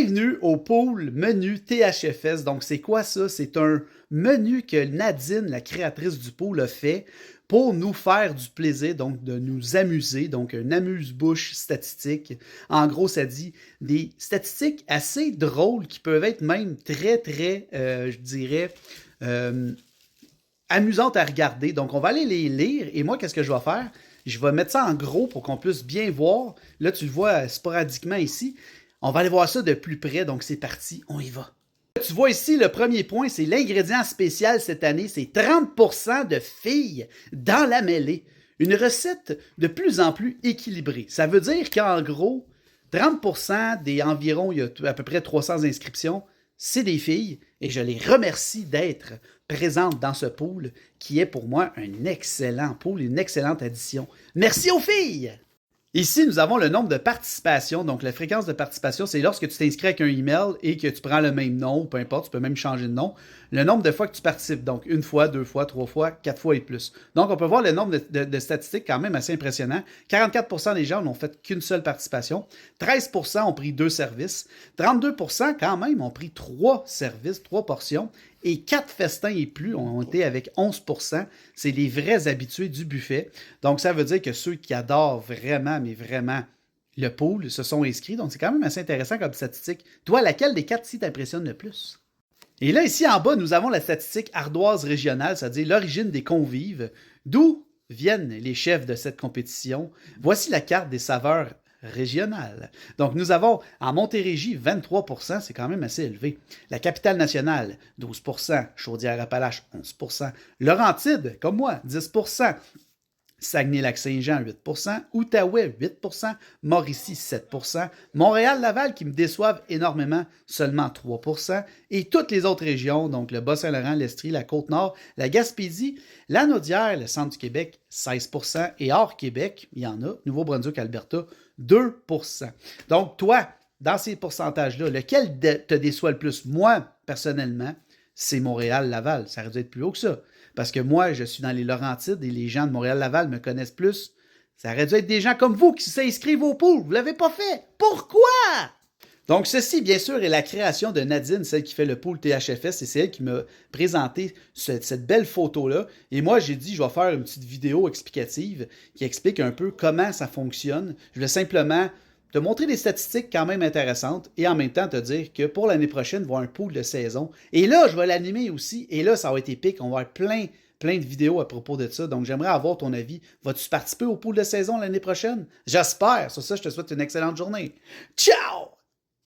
Bienvenue au pool menu THFS. Donc, c'est quoi ça? C'est un menu que Nadine, la créatrice du pool, a fait pour nous faire du plaisir, donc de nous amuser. Donc, un amuse-bouche statistique. En gros, ça dit des statistiques assez drôles qui peuvent être même très, je dirais, amusantes à regarder. Donc, on va aller les lire. Et moi, qu'est-ce que je vais faire? Je vais mettre ça en gros pour qu'on puisse bien voir. Là, tu le vois sporadiquement ici. On va aller voir ça de plus près, donc c'est parti, on y va. Tu vois ici, le premier point, c'est l'ingrédient spécial cette année, c'est 30% de filles dans la mêlée. Une recette de plus en plus équilibrée. Ça veut dire qu'en gros, 30% des environ, il y a à peu près 300 inscriptions, c'est des filles, et je les remercie d'être présentes dans ce pool, qui est pour moi un excellent pool, une excellente addition. Merci aux filles! Ici, nous avons le nombre de participations. Donc, la fréquence de participation, c'est lorsque tu t'inscris avec un email et que tu prends le même nom, peu importe, tu peux même changer de nom. Le nombre de fois que tu participes, donc une fois, deux fois, trois fois, quatre fois et plus. Donc, on peut voir le nombre de statistiques quand même assez impressionnant. 44% des gens n'ont fait qu'une seule participation. 13% ont pris 2 services. 32% quand même ont pris 3 services, 3 portions. Et 4 festins et plus ont été avec 11%. C'est les vrais habitués du buffet. Donc, ça veut dire que ceux qui adorent vraiment, mais vraiment, le pool se sont inscrits. Donc, c'est quand même assez intéressant comme statistique. Toi, laquelle des 4 ici t'impressionne le plus? Et là, ici en bas, nous avons la statistique ardoise régionale, c'est-à-dire l'origine des convives, d'où viennent les chefs de cette compétition. Voici la carte des saveurs régionales. Donc, nous avons en Montérégie 23%, c'est quand même assez élevé. La capitale nationale, 12%. Chaudière-Appalaches, 11%. Laurentides, comme moi, 10%. Saguenay-Lac-Saint-Jean, 8%, Outaouais, 8%, Mauricie, 7%, Montréal-Laval, qui me déçoivent énormément, seulement 3%, et toutes les autres régions, donc le Bas-Saint-Laurent, l'Estrie, la Côte-Nord, la Gaspésie, la Naudière, le centre du Québec, 16%, et hors Québec, il y en a, Nouveau-Brunswick, Alberta, 2%. Donc, toi, dans ces pourcentages-là, lequel te déçoit le plus? Moi, personnellement, c'est Montréal-Laval. Ça aurait dû être plus haut que ça. Parce que moi, je suis dans les Laurentides et les gens de Montréal-Laval me connaissent plus. Ça aurait dû être des gens comme vous qui s'inscrivent au pool. Vous ne l'avez pas fait. Pourquoi? Donc, ceci, bien sûr, est la création de Nadine, celle qui fait le pool THFS. Et c'est elle qui m'a présenté cette belle photo-là. Et moi, j'ai dit, je vais faire une petite vidéo explicative qui explique un peu comment ça fonctionne. Je vais simplement te montrer des statistiques quand même intéressantes et en même temps te dire que pour l'année prochaine, il va y avoir un pool de saison. Et là, je vais l'animer aussi. Et là, ça va être épique. On va avoir plein de vidéos à propos de ça. Donc, j'aimerais avoir ton avis. Vas-tu participer au pool de saison l'année prochaine? J'espère. Sur ça, je te souhaite une excellente journée. Ciao!